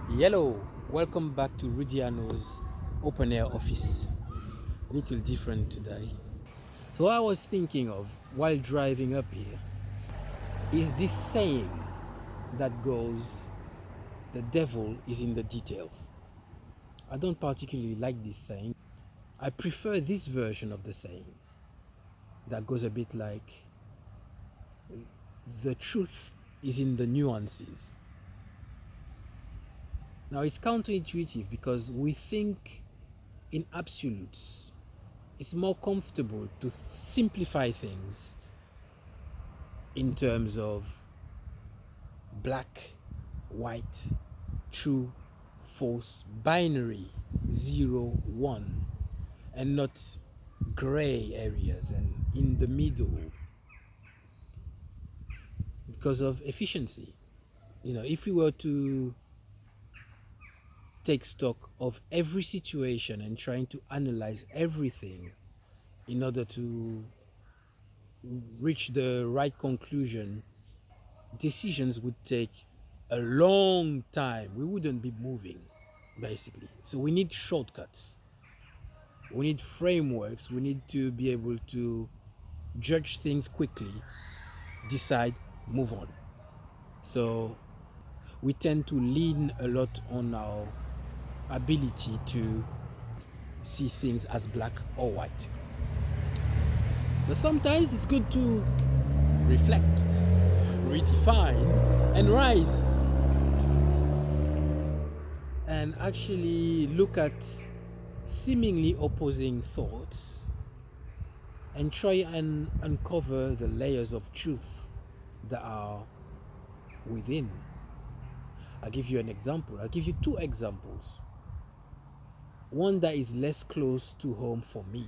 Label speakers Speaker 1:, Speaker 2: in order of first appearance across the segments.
Speaker 1: Hello, welcome back to Rudiano's open air office. A little different today. So, I was thinking of while driving up here is this saying that goes, the devil is in the details. I don't particularly like this saying. I prefer this version of the saying that goes a bit like, the truth is in the nuances. Now, it's counterintuitive because we think in absolutes. It's more comfortable to simplify things in terms of black, white, true, false, binary, 0, 1, and not gray areas and in the middle because of efficiency. If we were to take stock of every situation and trying to analyze everything in order to reach the right conclusion, decisions would take a long time. We wouldn't be moving, basically. So we need shortcuts. We need frameworks. We need to be able to judge things quickly, decide, move on. So we tend to lean a lot on our ability to see things as black or white. But sometimes it's good to reflect, redefine, and rise, and actually look at seemingly opposing thoughts and try and uncover the layers of truth that are within. I'll give you an example. I'll give you two examples. One that is less close to home for me,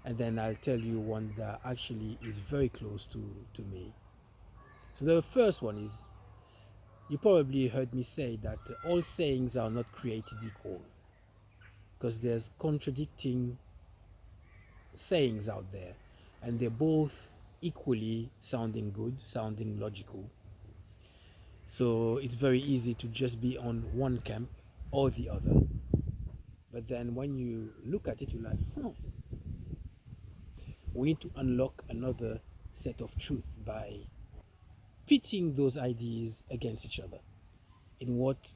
Speaker 1: and then I'll tell you one that actually is very close to me. So the first one is, you probably heard me say that all sayings are not created equal, because there's contradicting sayings out there, and they're both equally sounding good, sounding logical. So it's very easy to just be on one camp or the other. But then when you look at it, you're like, we need to unlock another set of truth by pitting those ideas against each other in what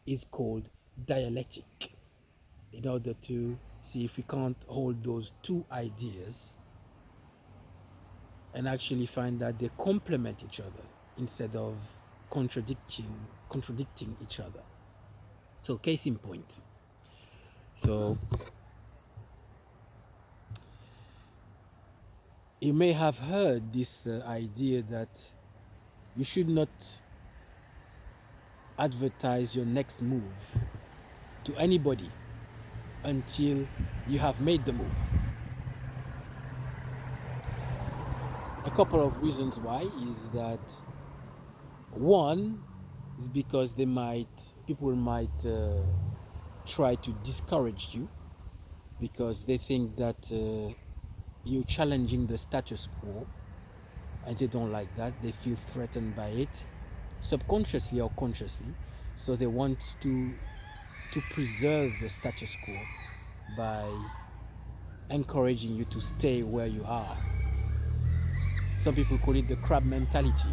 Speaker 1: is called dialectic, in order to see if we can't hold those two ideas and actually find that they complement each other instead of contradicting each other. So case in point. So you may have heard this idea that you should not advertise your next move to anybody until you have made the move. A couple of reasons why is that, one is because people might try to discourage you because they think that you're challenging the status quo, and they don't like that. They feel threatened by it, subconsciously or consciously. So they want to preserve the status quo by encouraging you to stay where you are. Some people call it the crab mentality.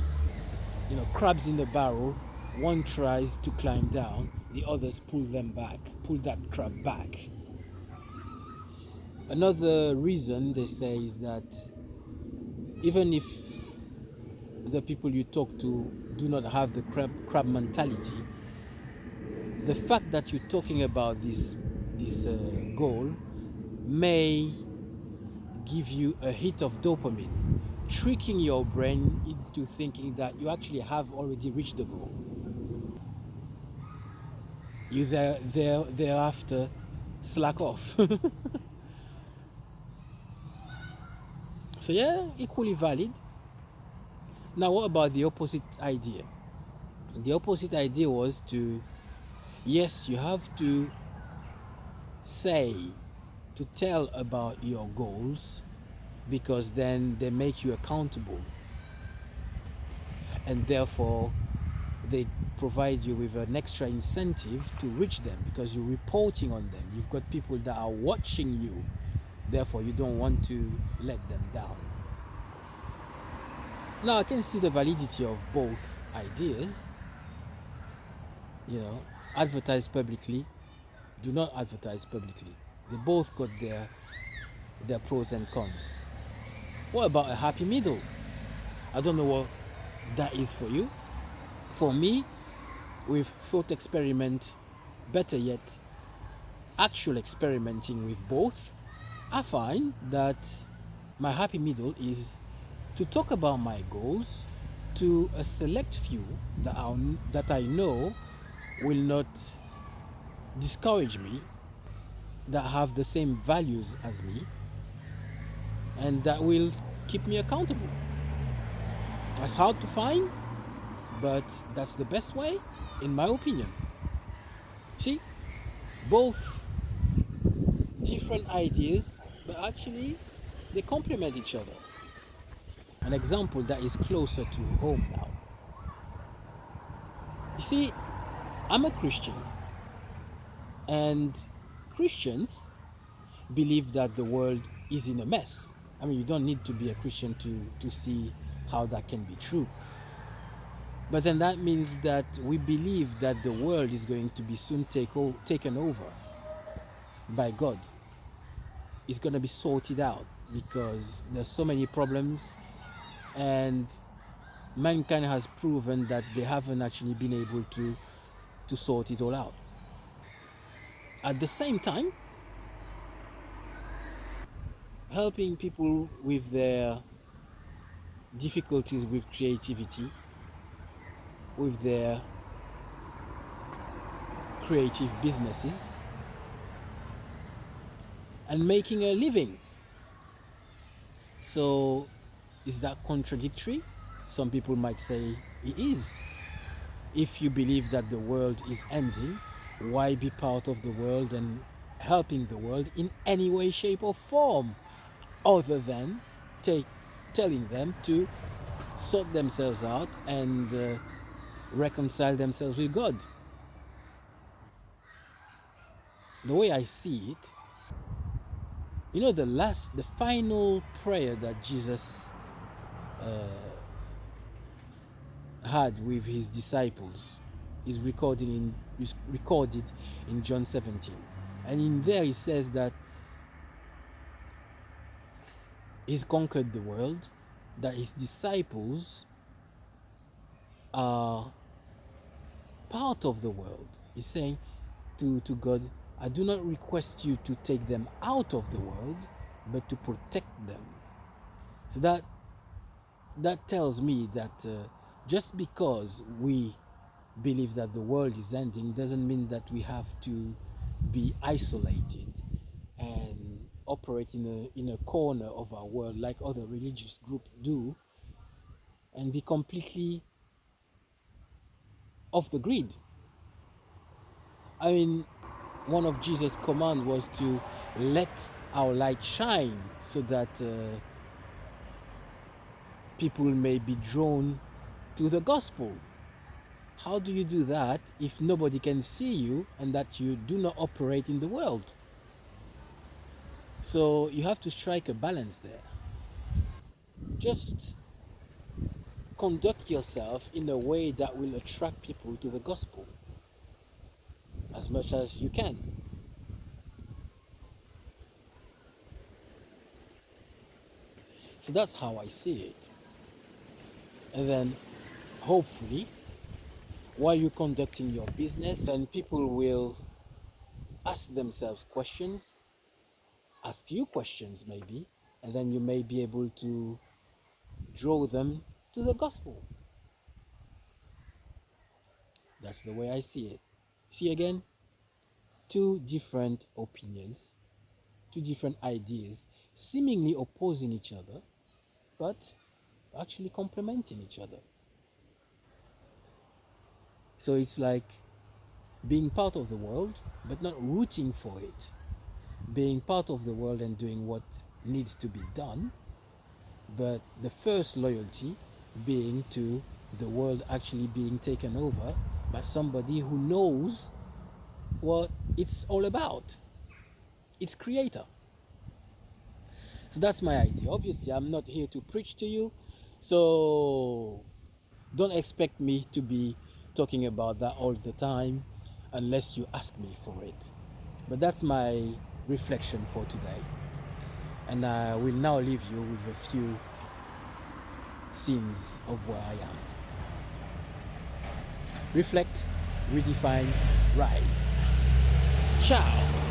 Speaker 1: Crabs in the barrel, one tries to climb down, the others pull that crab back. Another reason they say is that even if the people you talk to do not have the crab mentality, the fact that you're talking about this goal may give you a hit of dopamine, tricking your brain into thinking that you actually have already reached the goal. You thereafter slack off. So yeah, equally valid. Now, what about the opposite idea? The opposite idea was to, yes, you have to tell about your goals, because then they make you accountable, and therefore they provide you with an extra incentive to reach them because you're reporting on them. You've got people that are watching you, therefore, you don't want to let them down. Now, I can see the validity of both ideas. You know, advertise publicly, do not advertise publicly. They both got their pros and cons. What about a happy middle? I don't know what that is for you. For me, with thought experiment, better yet, actual experimenting with both, I find that my happy middle is to talk about my goals to a select few that I know will not discourage me, that have the same values as me, and that will keep me accountable. That's hard to find, but that's the best way, in my opinion. See, both different ideas, but actually they complement each other. An example that is closer to home now. You see, I'm a Christian, and Christians believe that the world is in a mess. I mean, you don't need to be a Christian to see how that can be true. But then that means that we believe that the world is going to be soon taken over by God. It's going to be sorted out because there's so many problems, and mankind has proven that they haven't actually been able to sort it all out. At the same time, helping people with their difficulties with creativity, with their creative businesses, and making a living. So, is that contradictory? Some people might say it is. If you believe that the world is ending, why be part of the world and helping the world in any way, shape, or form other than take, telling them to sort themselves out and reconcile themselves with God? The way I see it, the final prayer that Jesus uh, had with his disciples is recorded in John 17, and in there he says that he's conquered the world, that his disciples are part of the world. He's saying to God, I do not request you to take them out of the world, but to protect them. So that tells me that just because we believe that the world is ending doesn't mean that we have to be isolated and operate in a corner of our world like other religious groups do and be completely off the grid. I mean, one of Jesus' command was to let our light shine so that people may be drawn to the gospel. How do you do that if nobody can see you and that you do not operate in the world? So you have to strike a balance there. Just conduct yourself in a way that will attract people to the gospel as much as you can. So that's how I see it. And then hopefully, while you're conducting your business, then people will ask themselves questions, ask you questions maybe, and then you may be able to draw them to the gospel. That's the way I see it. See again, two different opinions, two different ideas, seemingly opposing each other, but actually complementing each other. So it's like being part of the world, but not rooting for it. Being part of the world and doing what needs to be done, but the first loyalty being to the world actually being taken over but somebody who knows what it's all about, its creator. So that's my idea. Obviously, I'm not here to preach to you, so don't expect me to be talking about that all the time unless you ask me for it. But that's my reflection for today. And I will now leave you with a few scenes of where I am. Reflect, redefine, rise. Ciao.